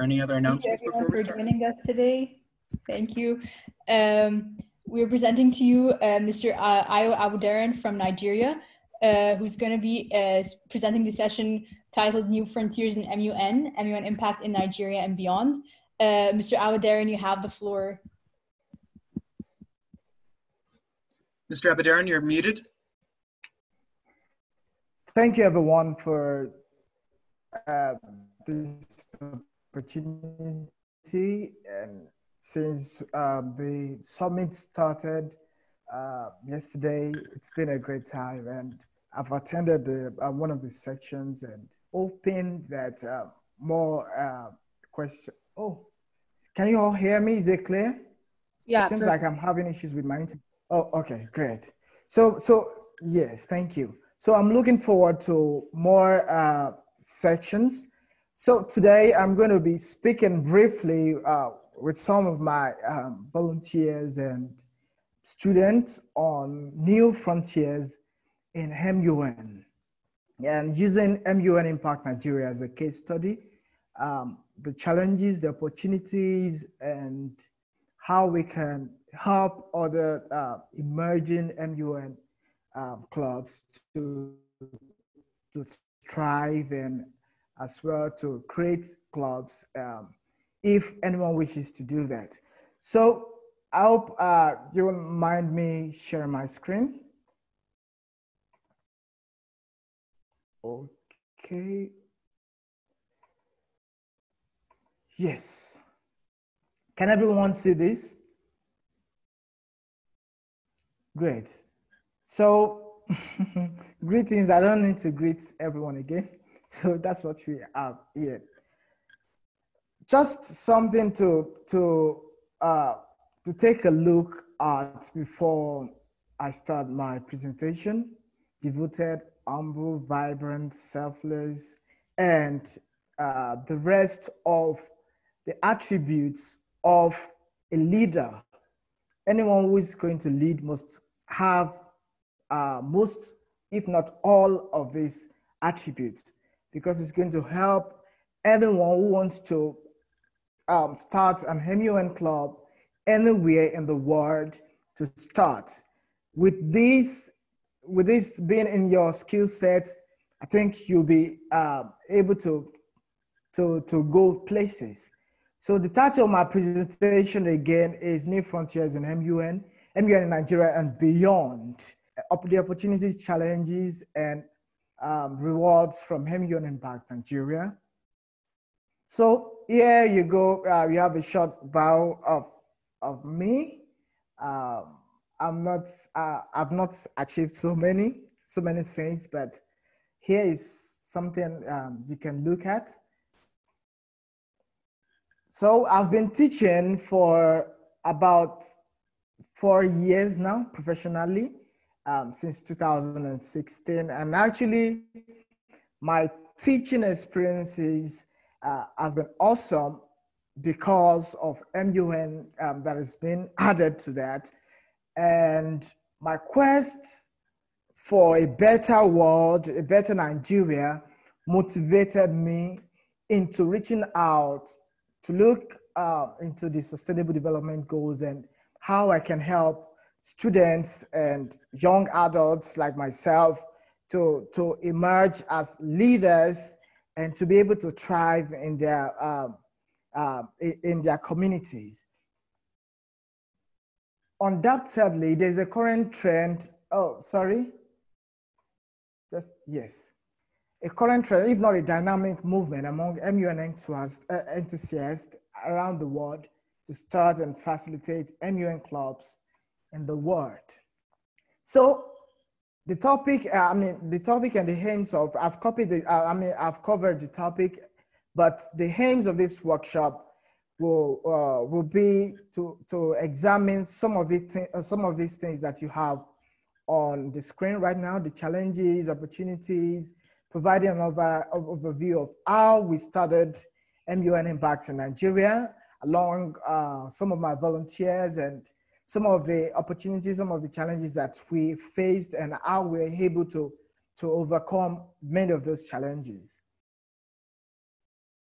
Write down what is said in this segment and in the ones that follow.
any other Thank you announcements everyone before we for start? joining us today. Thank you. We're presenting to you Mr. Ayotunde Aboderin from Nigeria, who's going to be presenting the session titled New Frontiers in MUN, MUN Impact in Nigeria and Beyond. Mr. Aboderin, you have the floor. Mr. Aboderin, you're muted. Thank you, everyone, for this opportunity. And since the summit started yesterday, it's been a great time. And I've attended one of the sections and hoping that more questions. Oh, can you all hear me? Is it clear? Yeah. It seems like I'm having issues with my internet. Oh, okay, great. So yes, thank you. So I'm looking forward to more sections. So today I'm going to be speaking briefly with some of my volunteers and students on new frontiers in MUN and using MUN Impact Nigeria as a case study, the challenges, the opportunities, and how we can help other emerging MUN clubs to thrive and as well to create clubs if anyone wishes to do that. So I hope you won't mind me sharing my screen. Okay. Yes. Can everyone see this? Great. So greetings. I don't need to greet everyone again. So that's what we have here. Just something to take a look at before I start my presentation. Devoted, humble, vibrant, selfless, and the rest of the attributes of a leader. Anyone who is going to lead must have most, if not all, of these attributes, because it's going to help anyone who wants to start an MUN club anywhere in the world to start. With this being in your skill set, I think you'll be able to go places. So the title of my presentation again is New Frontiers in MUN in Nigeria and Beyond, the opportunities, challenges, and rewards from MUN Impact Nigeria. So here you go, you have a short bio of me. I've not achieved so many things, but here is something you can look at. So I've been teaching for about 4 years now professionally, since 2016. And actually my teaching experiences has been awesome because of MUN that has been added to that. And my quest for a better world, a better Nigeria, motivated me into reaching out to look into the Sustainable Development Goals and how I can help students and young adults like myself to emerge as leaders and to be able to thrive in their communities. Undoubtedly, there's a current trend. Oh, sorry. Yes. A current trend, if not a dynamic movement among MUN enthusiasts around the world to start and facilitate MUN clubs in the world. So the topic, the topic and the aims of, I've covered the topic, but the aims of this workshop will be to examine some of these things that you have on the screen right now, the challenges, opportunities, providing an overview of how we started MUN Impact in Nigeria, along some of my volunteers and some of the opportunities, some of the challenges that we faced and how we're able to overcome many of those challenges.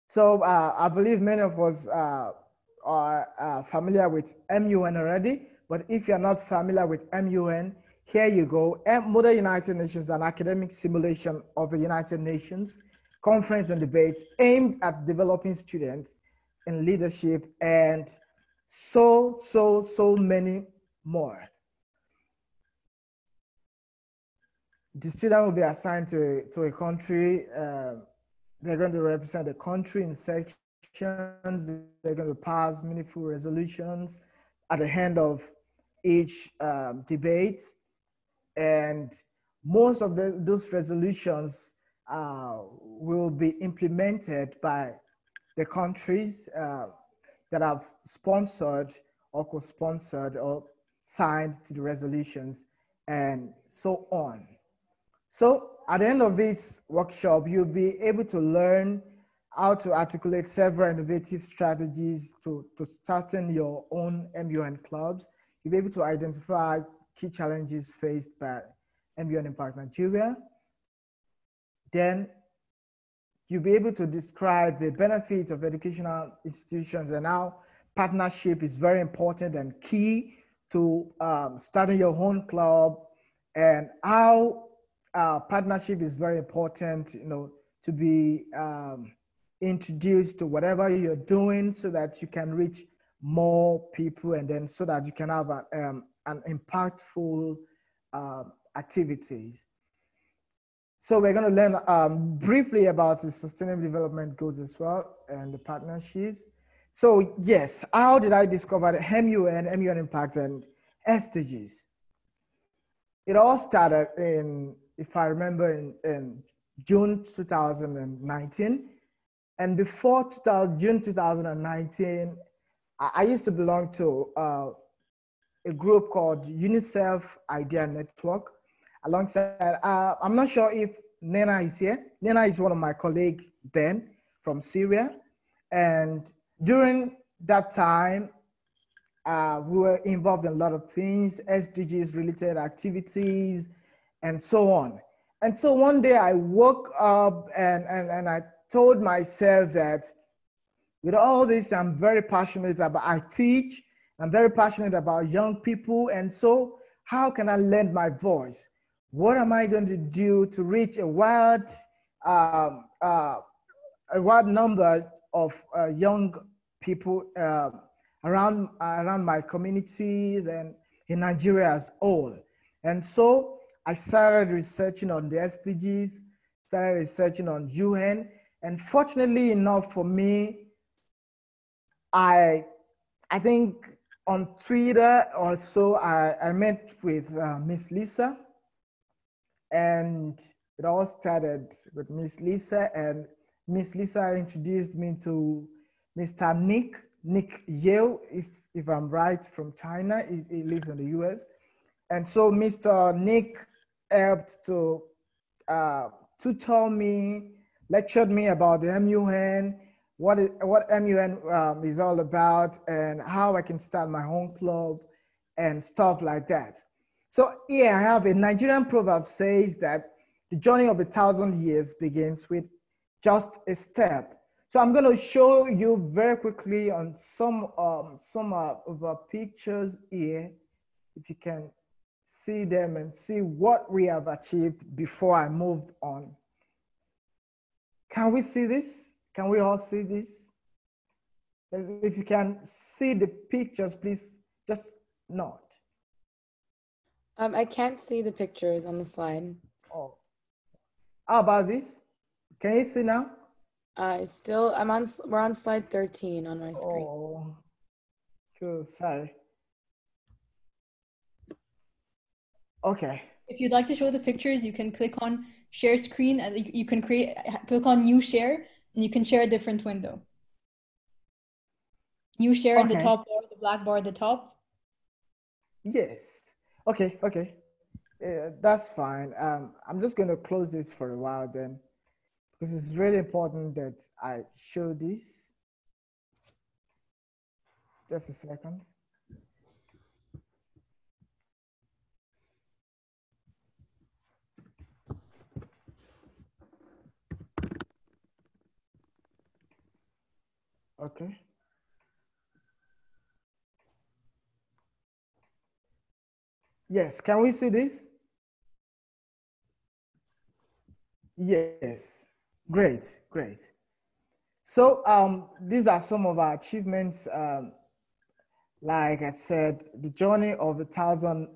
So I believe many of us are familiar with MUN already, but if you're not familiar with MUN, here you go. Model United Nations, an academic simulation of the United Nations conference and debates aimed at developing students in leadership and so many more. The student will be assigned to a country. They're going to represent the country in sections. They're going to pass meaningful resolutions at the end of each debate. And most of those resolutions will be implemented by the countries that have sponsored or co-sponsored or signed to the resolutions and so on. So at the end of this workshop, you'll be able to learn how to articulate several innovative strategies to starting your own MUN clubs. You'll be able to identify key challenges faced by MUN Impact Nigeria. Then you'll be able to describe the benefits of educational institutions and how partnership is very important and key to starting your own club, and how partnership is very important, to be introduced to whatever you're doing so that you can reach more people, and then so that you can have an impactful activities. So we're going to learn briefly about the Sustainable Development Goals as well and the partnerships. So yes, how did I discover the MUN Impact, and SDGs? It all started in, if I remember, in June 2019. And before June 2019, I used to belong to a group called UNICEF Idea Network. Alongside, I'm not sure if Nena is here. Nena is one of my colleagues then from Syria. And during that time, we were involved in a lot of things, SDGs related activities, and so on. And so one day I woke up and I told myself that with all this, I'm very passionate about, I teach, I'm very passionate about young people. And so how can I lend my voice? What am I going to do to reach a wide number of young people around my communities and in Nigeria as a whole? And so I started researching on the SDGs, started researching on UN, and fortunately enough for me, I think on Twitter also, I met with Miss Lisa, and it all started with Miss Lisa, and Miss Lisa introduced me to Mr. Nick Yeo, if I'm right, from China. He lives in the US. And so Mr. Nick helped to tutor me, lectured me about the MUN, what MUN is all about, and how I can start my own club and stuff like that. So here I have a Nigerian proverb says that the journey of 1,000 years begins with just a step. So I'm going to show you very quickly on some of our pictures here, if you can see them and see what we have achieved before I moved on. Can we see this? Can we all see this? If you can see the pictures, please just nod. I can't see the pictures on the slide. Oh, how about this? Can you see now? We're on slide 13 on my screen. Oh, cool, sorry. Okay. If you'd like to show the pictures, you can click on share screen, and you can click on new share, and you can share a different window. New share in the top bar, the black bar at the top. Yes. Okay. That's fine. I'm just going to close this for a while then, because it's really important that I show this. Just a second. Yes, can we see this? Yes, great, great. So these are some of our achievements. Like I said, the journey of 1,000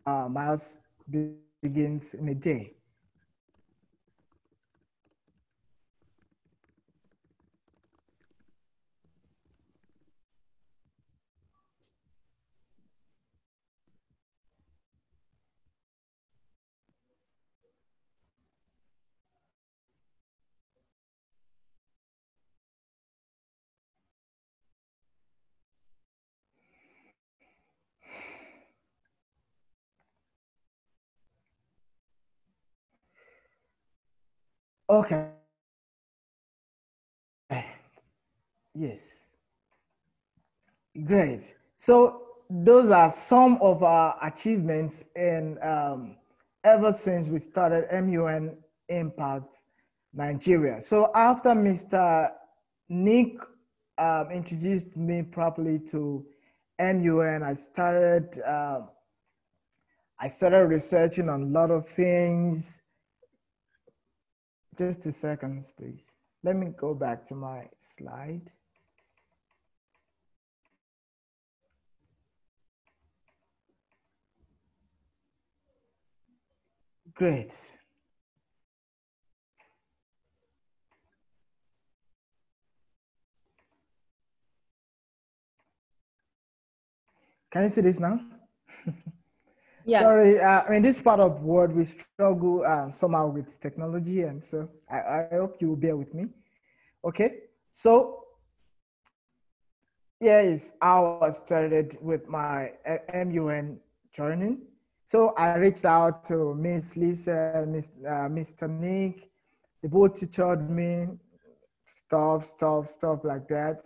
miles begins in a day. Okay. Yes. Great. So those are some of our achievements in ever since we started MUN Impact Nigeria. So after Mr. Nick introduced me properly to MUN, I started researching on a lot of things. Just a second, please. Let me go back to my slide. Great. Can you see this now? Yes. Sorry, in this part of the world, we struggle somehow with technology, and so I hope you will bear with me. Okay, so here is how I started with my MUN journey. So I reached out to Miss Lisa, Mr. Nick. They both tutored me, stuff like that.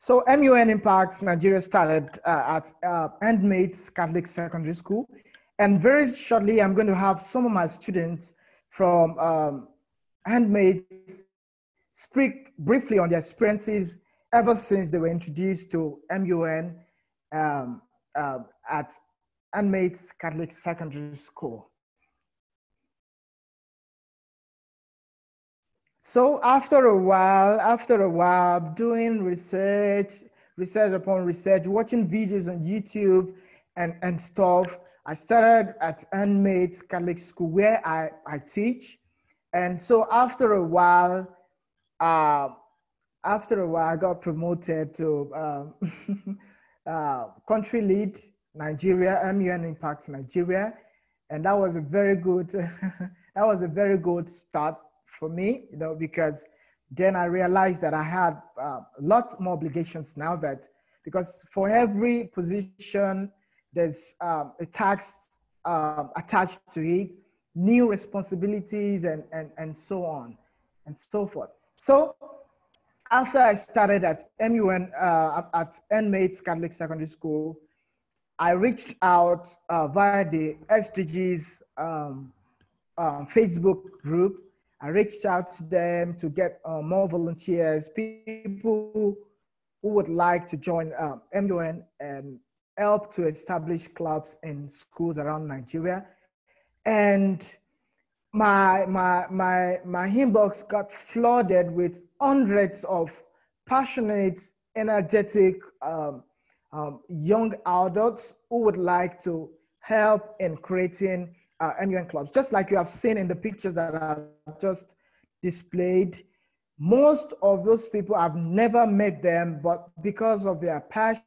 So MUN Impact Nigeria started at Handmaids Catholic Secondary School. And very shortly, I'm going to have some of my students from Handmaids speak briefly on their experiences ever since they were introduced to MUN at Handmaids Catholic Secondary School. So after a while, doing research upon research, watching videos on YouTube and stuff, I started at Handmaids Catholic School where I teach. And so after a while, I got promoted to country lead Nigeria, MUN Impact Nigeria. And that was a very good, that was a very good start for me, you know, because then I realized that I had a lot more obligations now because for every position, there's a tax attached to it, new responsibilities and so on and so forth. So after I started at MUN, at Handmaids Catholic Secondary School, I reached out via the SDGs Facebook group. I reached out to them to get more volunteers, people who would like to join MUN and help to establish clubs in schools around Nigeria. And my inbox got flooded with hundreds of passionate, energetic young adults who would like to help in creating MUN clubs. Just like you have seen in the pictures that I've just displayed, most of those people, I've never met them, but because of their passion,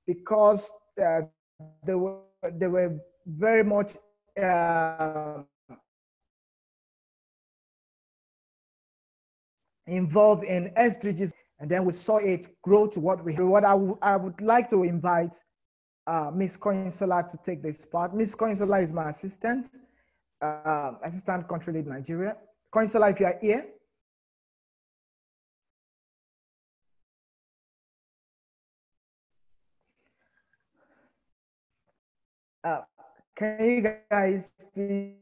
because they were very much involved in SDGs, and then we saw it grow to what we. What I would like to invite Miss Koinsola to take this part. Miss Koinsola is my assistant, assistant country lead Nigeria. Koinsola, if you are here. Can you guys please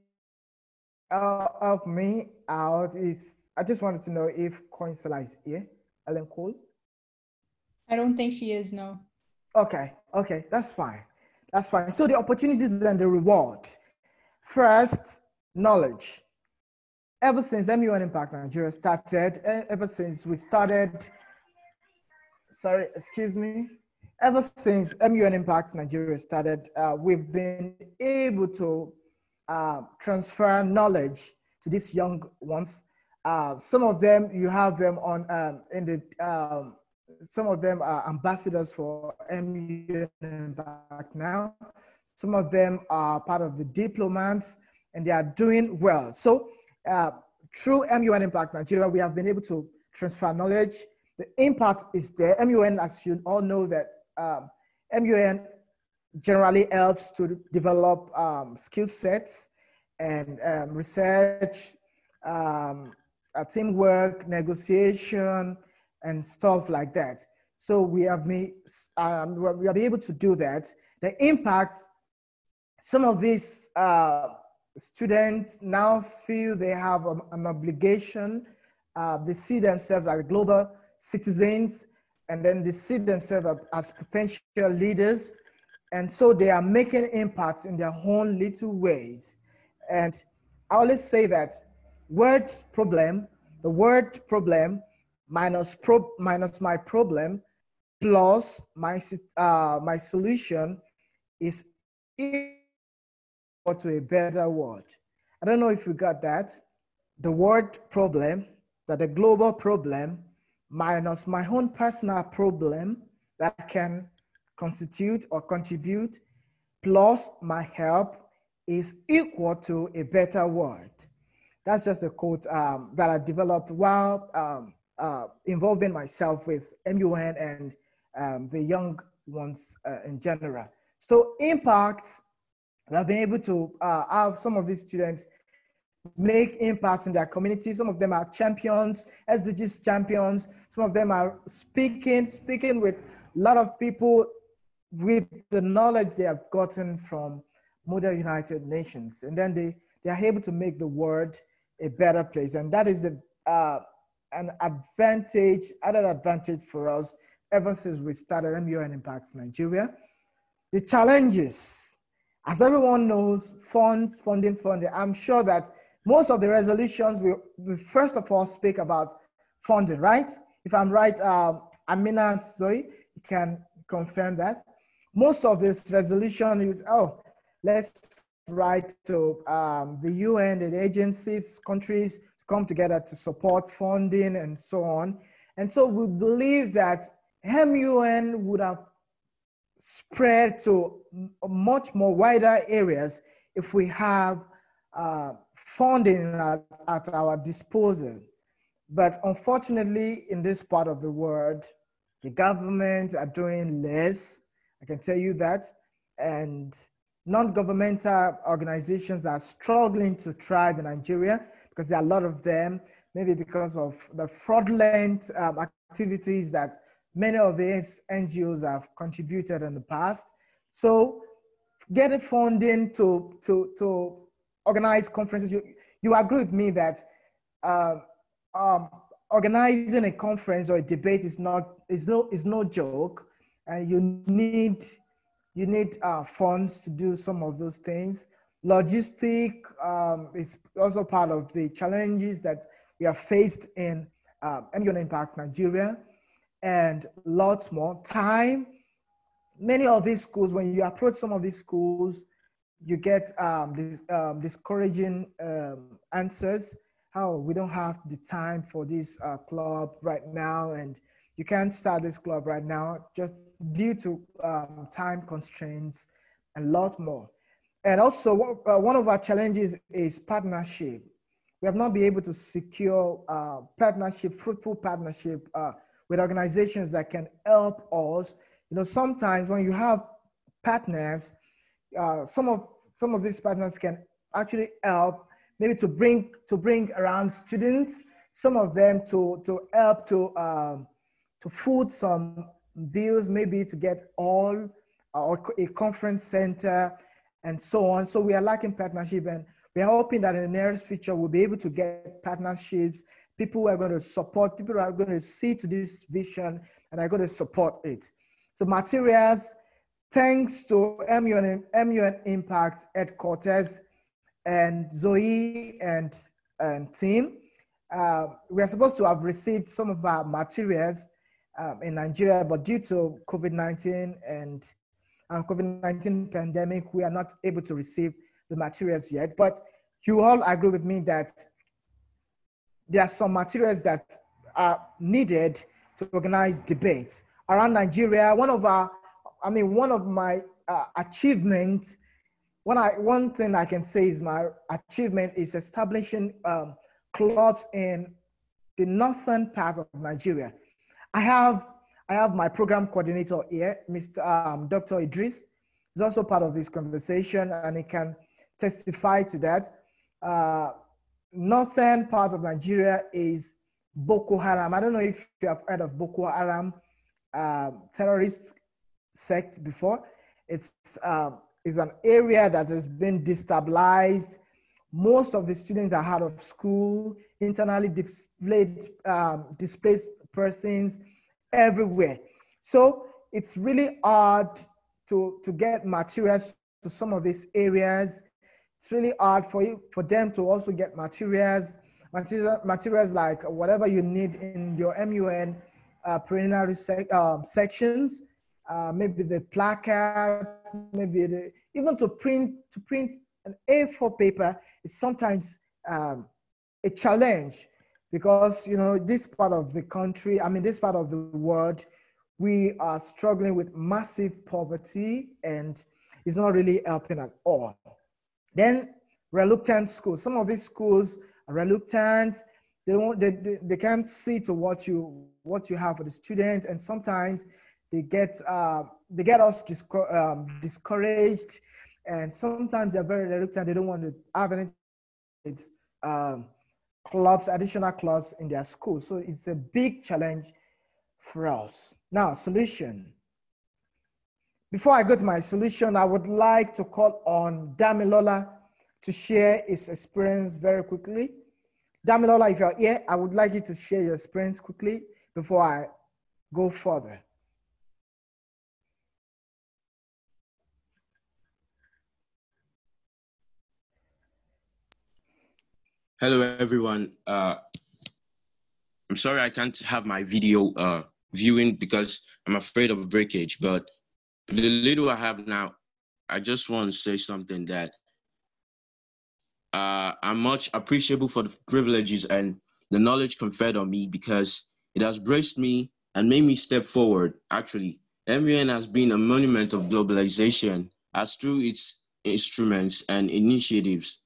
help me out? If I just wanted to know if Koinsola is here. Ellen Cole. I don't think she is, no. Okay, that's fine. That's fine. So the opportunities and the reward. First, knowledge. Ever since MUN Impact Nigeria started, ever since we started, sorry, excuse me, ever since MUN Impact Nigeria started, we've been able to transfer knowledge to these young ones. Some of them, you have them on some of them are ambassadors for MUN Impact now. Some of them are part of the diplomats, and they are doing well. So through MUN Impact Nigeria, we have been able to transfer knowledge. The impact is there. MUN, as you all know, that MUN generally helps to develop skill sets and research, teamwork, negotiation, and stuff like that. So we have been able to do that. The impact, some of these students now feel they have an obligation. They see themselves as global citizens, and then they see themselves as potential leaders. And so they are making impacts in their own little ways. And I always say that the word problem minus my problem plus my solution is equal to a better word. I don't know if you got that. The word problem, that the global problem minus my own personal problem that can constitute or contribute plus my help is equal to a better word. That's just a quote that I developed while involving myself with MUN and the young ones in general. So impact, I've been able to have some of these students make impacts in their community. Some of them are champions, SDGs champions. Some of them are speaking with a lot of people with the knowledge they have gotten from Model United Nations. And then they are able to make the world a better place. And that is an added advantage for us ever since we started MUN Impact Nigeria. The challenges, as everyone knows, funding. I'm sure that most of the resolutions will first of all speak about funding, right? If I'm right, Amina and Zoe, you can confirm that. Most of this resolution is, let's write to the UN, the agencies, countries to come together to support funding and so on. And so we believe that MUN would have spread to much more wider areas if we have funding at our disposal. But unfortunately, in this part of the world, the government are doing less. I can tell you that. And non-governmental organizations are struggling to thrive in Nigeria because there are a lot of them, maybe because of the fraudulent activities that many of these NGOs have contributed in the past. So getting funding to organize conferences, you agree with me that organizing a conference or a debate is no joke, and you need funds to do some of those things. Logistic is also part of the challenges that we have faced in MUN Impact Nigeria, and lots more. Time. Many of these schools, when you approach some of these schools, you get discouraging answers. We don't have the time for this club right now, and you can't start this club right now just due to time constraints and a lot more. And also, one of our challenges is partnership. We have not been able to secure fruitful partnership with organizations that can help us. Sometimes when you have partners, some of these partners can actually help, maybe to bring around students. Some of them to help to foot some bills, maybe to get all or a conference center and so on. So we are lacking partnership, and we are hoping that in the nearest future we'll be able to get partnerships. People who are going to support, people who are going to see to this vision and are going to support it. So materials, thanks to MUN Impact headquarters and Zoe and team, we are supposed to have received some of our materials in Nigeria, but due to COVID-19 and COVID-19 pandemic, we are not able to receive the materials yet. But you all agree with me that there are some materials that are needed to organize debates around Nigeria. One of my achievements, one thing I can say is my achievement is establishing clubs in the northern part of Nigeria. I have my program coordinator here, Mr. Dr. Idris. He's also part of this conversation and he can testify to that. Northern part of Nigeria is Boko Haram. I don't know if you have heard of Boko Haram terrorist sect before. It's an area that has been destabilized. Most of the students are out of school, internally displaced persons everywhere. So it's really hard to get materials to some of these areas. It's really hard for them to also get materials like whatever you need in your MUN preliminary sections, maybe the placards, maybe even to print an A4 paper is sometimes a challenge, because this part of the country, this part of the world, we are struggling with massive poverty and it's not really helping at all. Then reluctant schools. Some of these schools are reluctant. They can't see to what you have for the student, and sometimes they get us discouraged, and sometimes they're very reluctant. They don't want to have any additional clubs in their school. So it's a big challenge for us. Now, solution. Before I go to my solution, I would like to call on Damilola to share his experience very quickly. Damilola, if you're here, I would like you to share your experience quickly before I go further. Hello, everyone. I'm sorry I can't have my video viewing because I'm afraid of breakage, but the little I have now, I just want to say something that I'm much appreciable for the privileges and the knowledge conferred on me, because it has braced me and made me step forward. Actually, MUN has been a monument of globalization, as through its instruments and initiatives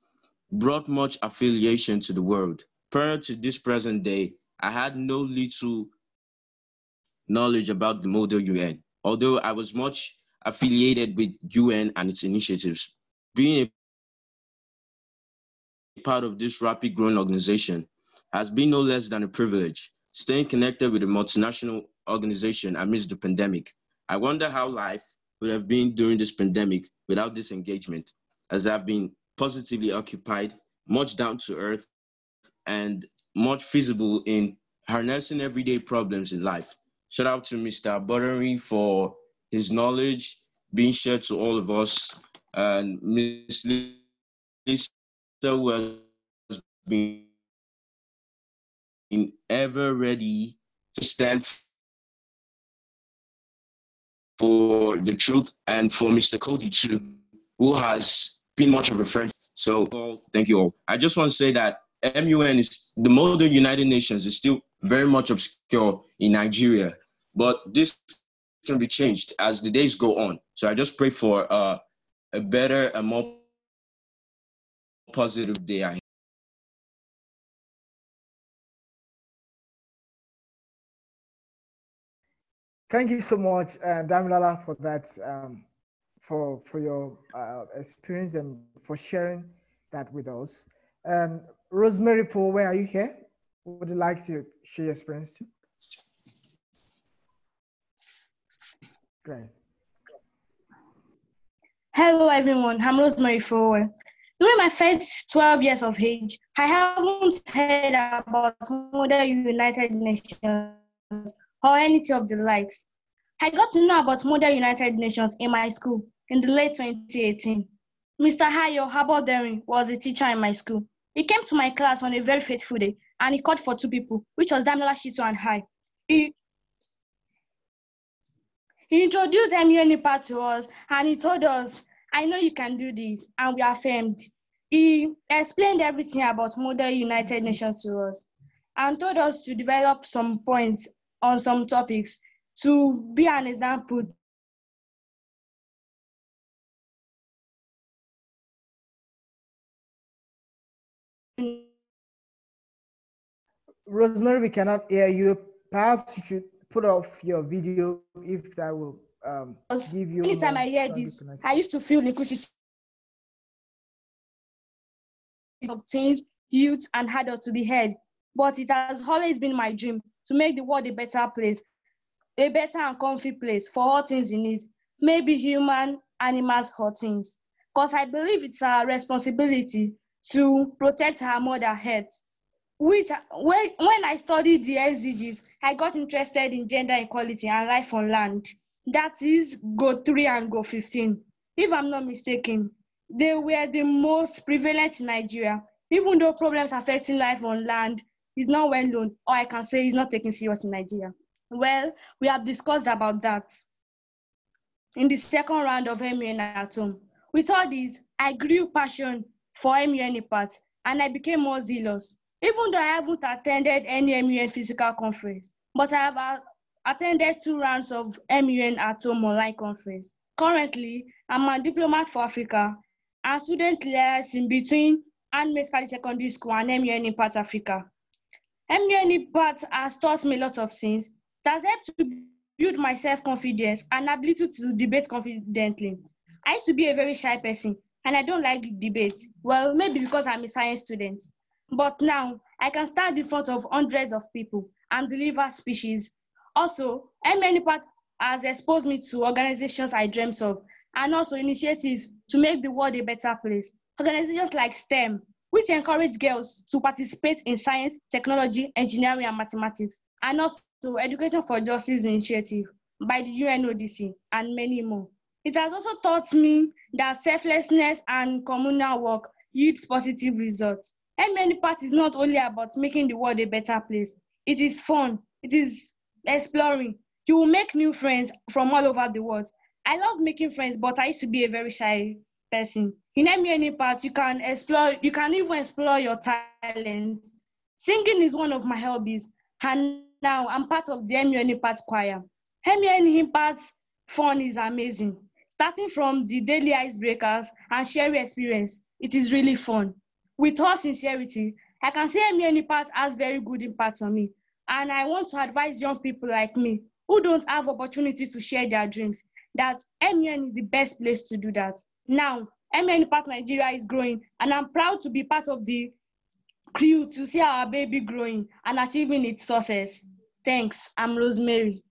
brought much affiliation to the world. Prior to this present day, I had no little knowledge about the model UN, although I was much affiliated with UN and its initiatives. Being a part of this rapid growing organization has been no less than a privilege. Staying connected with a multinational organization amidst the pandemic, I wonder how life would have been during this pandemic without this engagement, as I've been positively occupied, much down to earth, and much feasible in harnessing everyday problems in life. Shout out to Mr. Aboderin for his knowledge being shared to all of us, and Ms. Lisa, who has been ever ready to stand for the truth, and for Mr. Cody too, who has been much of a friend. So thank you all. I just want to say that MUN is the model United Nations is still very much obscure in Nigeria, but this can be changed as the days go on. So I just pray for a better and more positive day ahead. Thank you so much, Damilala, for that, for your experience and for sharing that with us. And Rosemary, where are you here? Would you like to share your experience too? Great. Hello, everyone. I'm Rosemary Fowell. During my first 12 years of age, I haven't heard about Model United Nations or anything of the likes. I got to know about Model United Nations in my school in the late 2018. Mr. Ayotunde Aboderin was a teacher in my school. He came to my class on a very fateful day and he called for 2 people, which was Damila Shitu and I. He introduced MUN to us and he told us, I know you can do this, and we affirmed. He explained everything about Model United Nations to us and told us to develop some points on some topics to be an example. Rosemary, we cannot hear you. Perhaps you should put off your video if that will give you Anytime more I hear stronger this, connection. I used to feel inclusivity of teens, youth, and adults to be heard. But it has always been my dream to make the world a better place, a better and comfy place for all things in it, maybe human, animals, or things. Because I believe it's our responsibility to protect our Mother Earth. When I studied the SDGs, I got interested in gender equality and life on land. That is Goal 3 and Goal 15. If I'm not mistaken, they were the most prevalent in Nigeria, even though problems affecting life on land is not well known, or I can say is not taken serious in Nigeria. Well, we have discussed about that in the second round of MUN at home. With all this, I grew passion for MUN part and I became more zealous. Even though I haven't attended any MUN physical conference, but I have attended 2 rounds of MUN at home online conference. Currently, I'm a diplomat for Africa and student liaison between Anne Secondary School and MUN Impact Africa. MUN Impact has taught me a lot of things. It has helped to build my self-confidence and ability to debate confidently. I used to be a very shy person and I don't like debate. Well, maybe because I'm a science student. But now I can stand in front of hundreds of people and deliver speeches. Also, MUN Impact has exposed me to organizations I dreamt of and also initiatives to make the world a better place. Organizations like STEM, which encourage girls to participate in science, technology, engineering, and mathematics, and also Education for Justice Initiative by the UNODC, and many more. It has also taught me that selflessness and communal work yields positive results. MUN Impact is not only about making the world a better place. It is fun. It is exploring. You will make new friends from all over the world. I love making friends, but I used to be a very shy person. In MUN Impact, you can even explore your talent. Singing is one of my hobbies, and now I'm part of the MUN Impact choir. MUN Impact fun is amazing. Starting from the daily icebreakers and sharing experience, it is really fun. With all sincerity, I can say MUN Impact has very good impact on me, and I want to advise young people like me who don't have opportunities to share their dreams that MUN is the best place to do that. Now, MUN Impact Nigeria is growing, and I'm proud to be part of the crew to see our baby growing and achieving its success. Thanks. I'm Rosemary.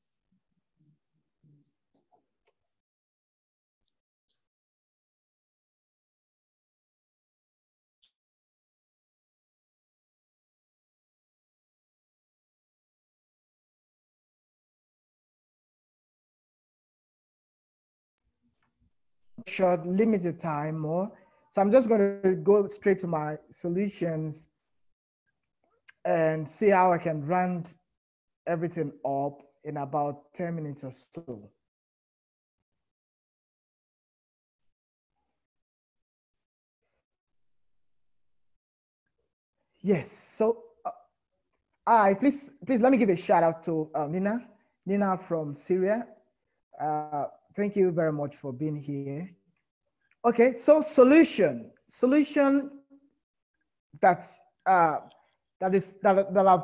Short, limited time more. So I'm just going to go straight to my solutions and see how I can round everything up in about 10 minutes or so. Yes, so please let me give a shout out to Nina from Syria. Thank you very much for being here. Okay, so solution that I've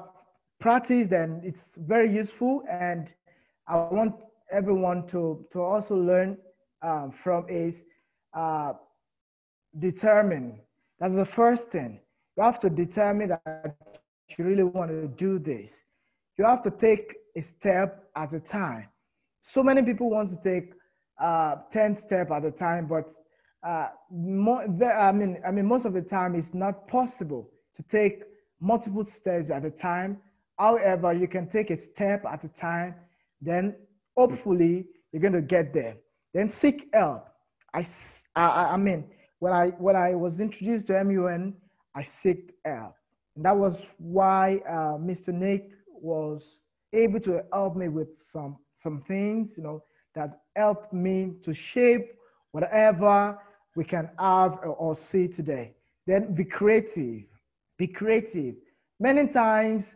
practiced and it's very useful, and I want everyone to also learn from is determine. That's the first thing. You have to determine that you really want to do this. You have to take a step at a time. So many people want to take 10 steps at a time, but most of the time it's not possible to take multiple steps at a time. However, you can take a step at a time. Then hopefully you're going to get there. Then seek help. I mean, when I was introduced to MUN, I sought help. And that was why Mr. Nick was able to help me with some things, that helped me to shape whatever we can have or see today. Then be creative. Be creative. Many times,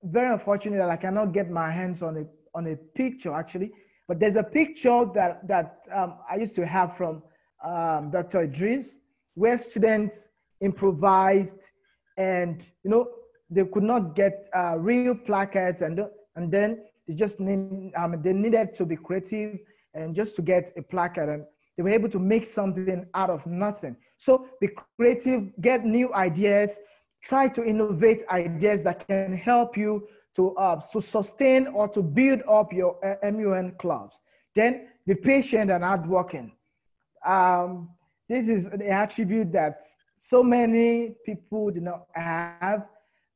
very unfortunate that I cannot get my hands on a picture actually, but there's a picture that I used to have from Dr. Idris, where students improvised, and they could not get real placards, and then they just they needed to be creative and just to get a placard, and they were able to make something out of nothing. So be creative, get new ideas, try to innovate ideas that can help you to sustain or to build up your MUN clubs. Then be patient and hardworking. This is the attribute that so many people do not have.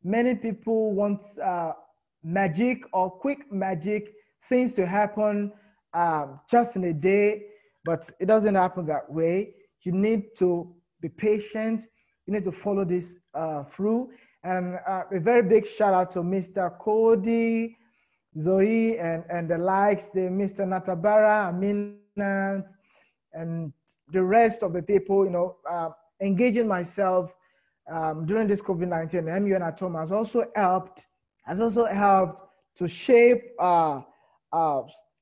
Many people want magic or quick magic, things to happen just in a day, but it doesn't happen that way. You need to be patient. You need to follow this through. And a very big shout out to Mr. Cody, Zoe, and the likes, the Mr. Natabara, Amina, and the rest of the people, engaging myself during this COVID-19. MUN at home has also helped to shape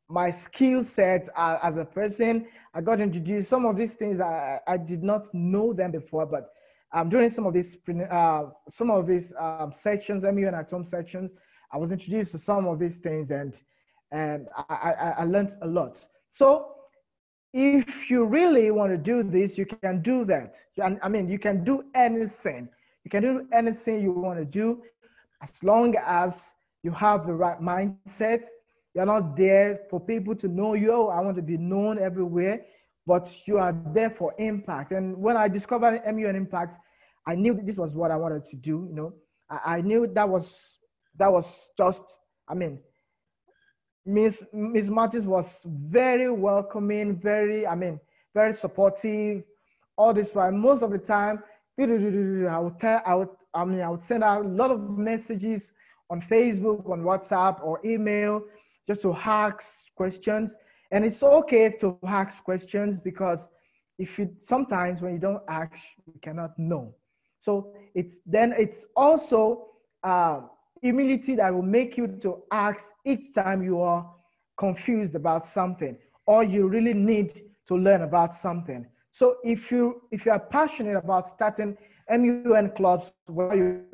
my skill set as a person. I got introduced some of these things. I did not know them before, but during some of these sections, MUN at home sections, I was introduced to some of these things, and I learned a lot. So if you really want to do this, you can do that. I mean, you can do anything. You can do anything you want to do, as long as you have the right mindset. You're not there for people to know you. Oh, I want to be known everywhere, but you are there for impact. And when I discovered MUN Impact, I knew that this was what I wanted to do. I knew that was just, I mean, Miss Martins was very welcoming, very supportive. All this while, most of the time, I would send out a lot of messages on Facebook, on WhatsApp, or email, just to ask questions. And it's okay to ask questions, because sometimes when you don't ask, you cannot know. So it's also humility that will make you to ask each time you are confused about something, or you really need to learn about something. So if you are passionate about starting MUN clubs where you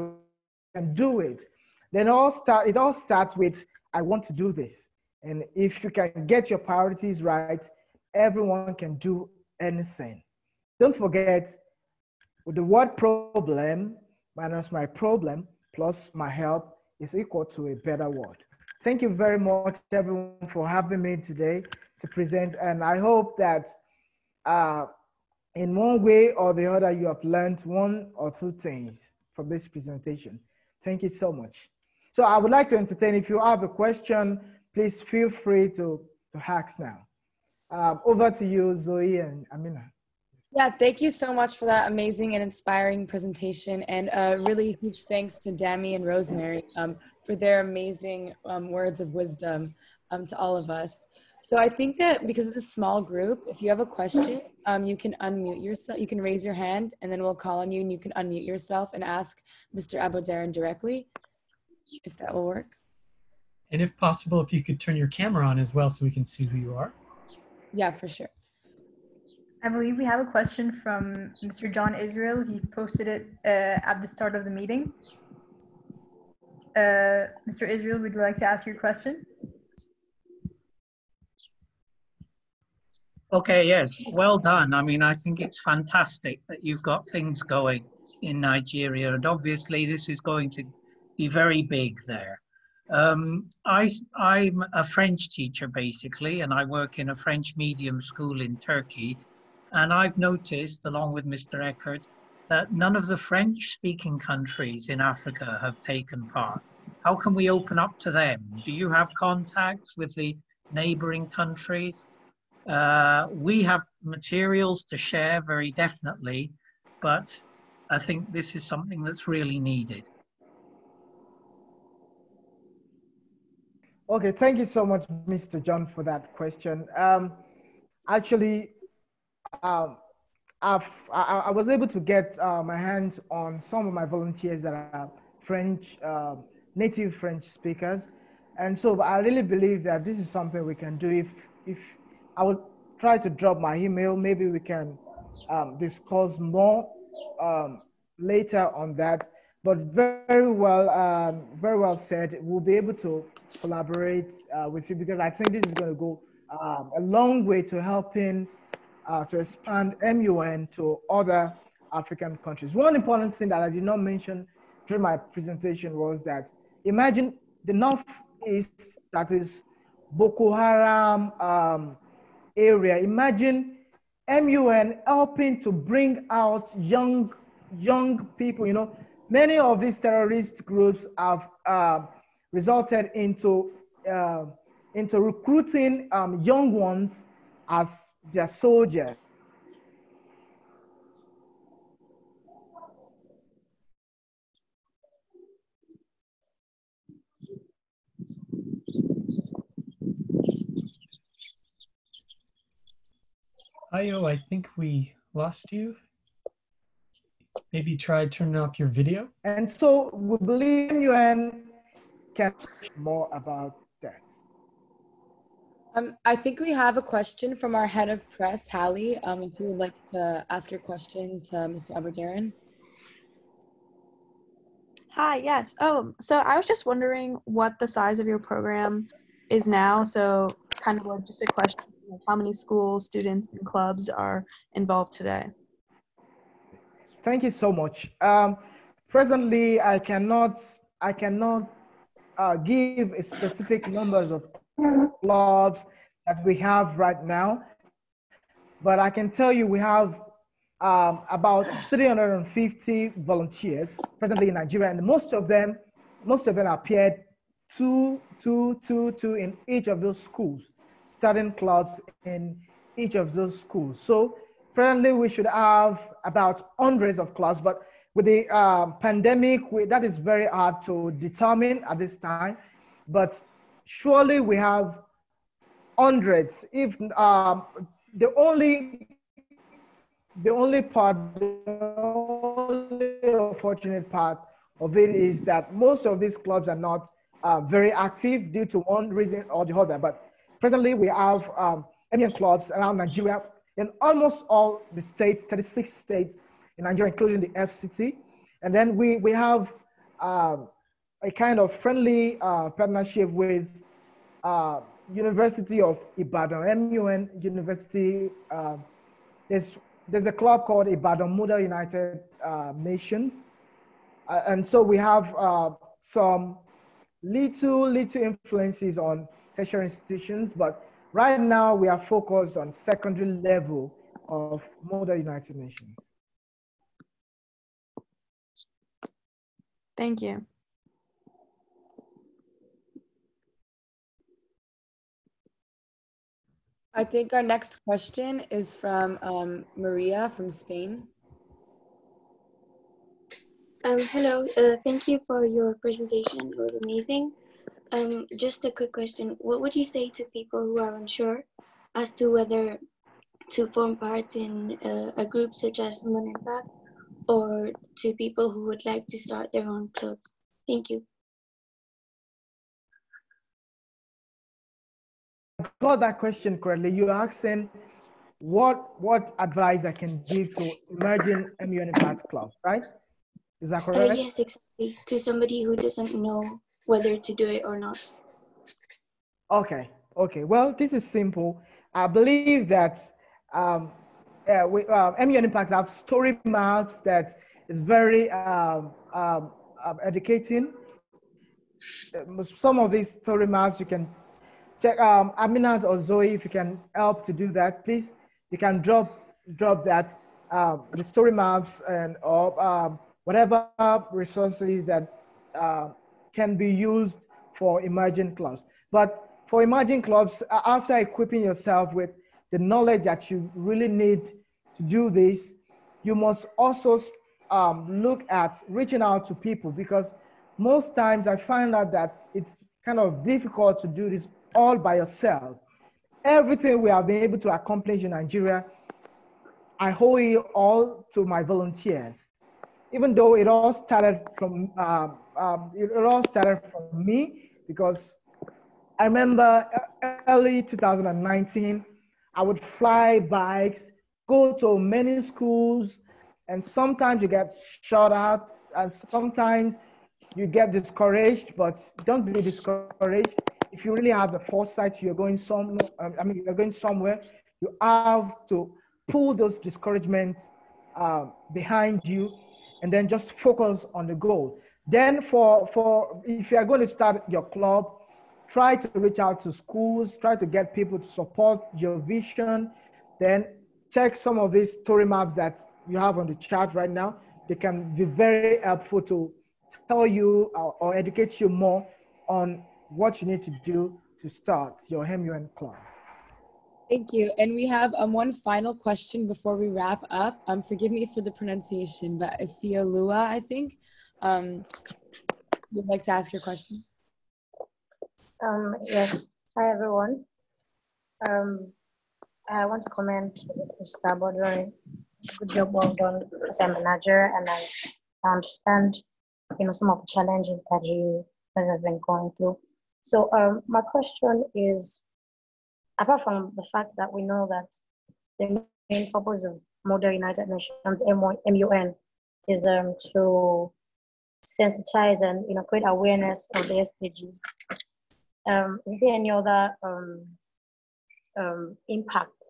can do it, then it all starts with, I want to do this. And if you can get your priorities right, everyone can do anything. Don't forget, with the word problem minus my problem plus my help is equal to a better word. Thank you very much, everyone, for having me today to present. And I hope that in one way or the other, you have learned one or two things from this presentation. Thank you so much. So I would like to entertain, if you have a question, please feel free to ask now. Over to you, Zoe and Amina. Yeah, thank you so much for that amazing and inspiring presentation, and really huge thanks to Dami and Rosemary for their amazing words of wisdom to all of us. So I think that because it's a small group, if you have a question, you can unmute yourself, you can raise your hand, and then we'll call on you, and you can unmute yourself and ask Mr. Aboderin directly, if that will work. And if possible, if you could turn your camera on as well so we can see who you are. Yeah, for sure. I believe we have a question from Mr. John Israel. He posted it at the start of the meeting. Mr. Israel, would you like to ask your question? Okay, yes, well done. I mean, I think it's fantastic that you've got things going in Nigeria, and obviously this is going to be very big there. I'm a French teacher basically, and I work in a French medium school in Turkey. And I've noticed, along with Mr. Eckert, that none of the French-speaking countries in Africa have taken part. How can we open up to them? Do you have contacts with the neighboring countries? We have materials to share, very definitely, but I think this is something that's really needed. Okay, thank you so much, Mr. John, for that question. Actually, I was able to get my hands on some of my volunteers that are French, native French speakers. And so I really believe that this is something we can do. If I would try to drop my email, maybe we can discuss more later on that. But very well said. We'll be able to collaborate with you, because I think this is going to go a long way to helping to expand MUN to other African countries. One important thing that I did not mention during my presentation was that imagine the Northeast, that is Boko Haram area. Imagine MUN helping to bring out young people. You know, many of these terrorist groups have resulted into recruiting young ones as their soldiers. Ayo, I think we lost you. Maybe try turning off your video. And so we believe MUN can talk more about that. I think we have a question from our head of press, Hallie. If you would like to ask your question to Mr. Aboderin. Hi, yes. Oh, so I was just wondering what the size of your program is now. So kind of like just a question, like how many schools, students, and clubs are involved today? Thank you so much. Presently, I cannot give a specific numbers of clubs that we have right now, but I can tell you we have about 350 volunteers presently in Nigeria, and most of them are paired two in each of those schools, starting clubs in each of those schools. So presently we should have about hundreds of clubs, but with the pandemic, that is very hard to determine at this time, but surely we have hundreds. If the only unfortunate part of it is that most of these clubs are not very active due to one reason or the other. But presently we have MUN clubs around Nigeria in almost all the states, 36 states in Nigeria, including the FCT. And then we have a kind of friendly partnership with University of Ibadan, MUN University. There's a club called Ibadan Model United Nations. And so we have some little influences on tertiary institutions, but right now we are focused on secondary level of Model United Nations. Thank you. I think our next question is from Maria from Spain. Hello, thank you for your presentation. It was amazing. Just a quick question. What would you say to people who are unsure as to whether to form part in a group such as MUN Impact, or to people who would like to start their own clubs? Thank you. I got that question correctly. You're asking what advice I can give to emerging MUN Impact Club, right? Is that correct? Yes, exactly. To somebody who doesn't know whether to do it or not. Okay. Well, this is simple. I believe that MUN Impact have story maps that is very educating. Some of these story maps you can check. Aminat or Zoe, if you can help to do that, please. You can drop that the story maps and or whatever resources that can be used for emerging clubs. But for emerging clubs, after equipping yourself with the knowledge that you really need to do this, you must also look at reaching out to people, because most times I find out that it's kind of difficult to do this all by yourself. Everything we have been able to accomplish in Nigeria, I owe it all to my volunteers. Even though it all started from me, because I remember early 2019, I would fly bikes, go to many schools, and sometimes you get shut out, and sometimes you get discouraged, but don't be discouraged. If you really have the foresight, you're going you're going somewhere, you have to pull those discouragements behind you, and then just focus on the goal. Then for if you are going to start your club, try to reach out to schools, try to get people to support your vision. Then check some of these story maps that you have on the chart right now. They can be very helpful to tell you or educate you more on what you need to do to start your MUN club. Thank you. And we have one final question before we wrap up. Forgive me for the pronunciation, but Ifiolua, I think. You'd like to ask your question? Yes. Hi, everyone. I want to comment Mr. Aboderin. Good job, well done as a manager, and I understand, some of the challenges that he has been going through. So, my question is, apart from the fact that we know that the main purpose of Model United Nations MUN is to sensitize and create awareness of the SDGs. Is there any other impact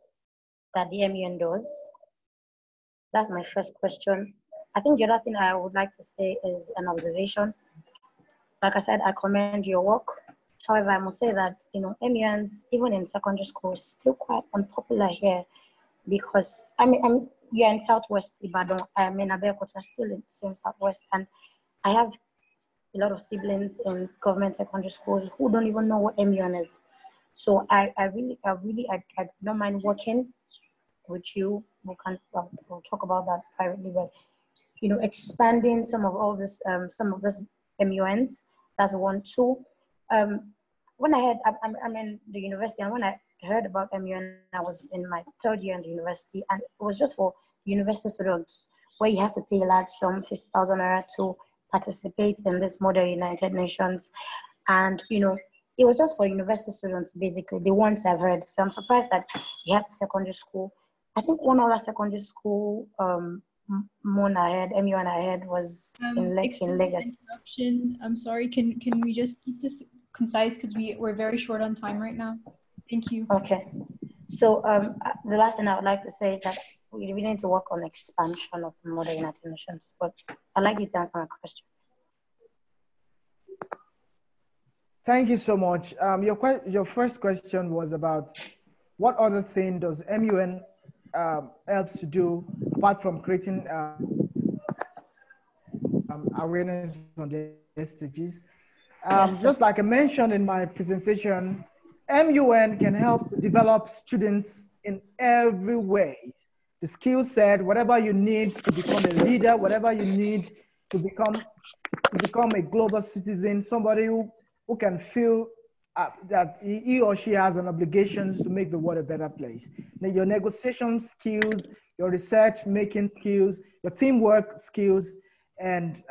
that the MUN does? That's my first question. I think the other thing I would like to say is an observation. Like I said, I commend your work. However, I must say that, MUNs, even in secondary school, is still quite unpopular here, because, you're in Southwest Ibadan. I'm in Abeokuta, still in the same Southwest, and I have a lot of siblings in government secondary schools who don't even know what MUN is. So I really don't mind working with you. We'll talk about that privately, but expanding some of this MUNs. That's one. Two. When I heard, I'm in the university, and when I heard about MUN, I was in my third year in the university, and it was just for university students, where you have to pay a large sum, 50,000 naira, to participate in this Model United Nations. And, it was just for university students, basically, the ones I've heard. So I'm surprised that you have the secondary school. I think one other secondary school, MUN I heard was in Lagos. I'm sorry, can we just keep this concise, because we're very short on time right now. Thank you. Okay. So the last thing I would like to say is that we need to work on expansion of the Model United Nations, but I'd like you to answer my question. Thank you so much. Your first question was about what other thing does MUN helps to do apart from creating awareness on the SDGs. Yes, just like I mentioned in my presentation, MUN can help to develop students in every way. The skill set, whatever you need to become a leader, whatever you need to become a global citizen, somebody who can feel that he or she has an obligation to make the world a better place. Now, your negotiation skills, your research making skills, your teamwork skills, and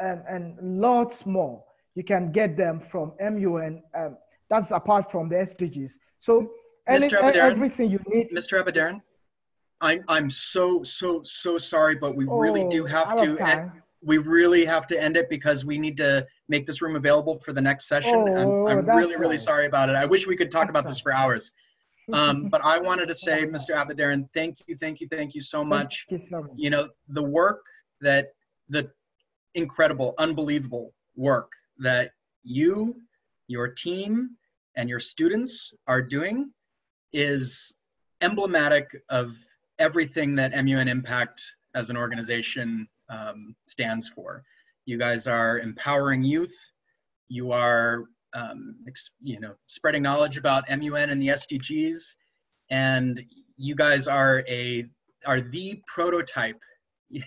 lots more. You can get them from MUN. That's apart from the SDGs. So everything you need. Mr. Aboderin, I'm so sorry, but we really do have to. We really have to end it because we need to make this room available for the next session. I'm really sorry about it. I wish we could talk about this for hours. But I wanted to say, Mr. Aboderin, thank you so much. The work that the incredible, unbelievable work that you, your team, and your students are doing is emblematic of everything that MUN Impact as an organization stands for. You guys are empowering youth. You are spreading knowledge about MUN and the SDGs, and you guys are the prototype,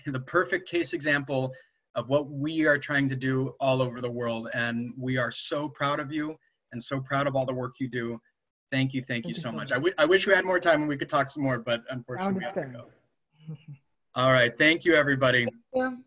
the perfect case example of what we are trying to do all over the world. And we are so proud of you and so proud of all the work you do. Thank you so much. I wish we had more time and we could talk some more, but unfortunately we have to go. All right, thank you, everybody. Thank you.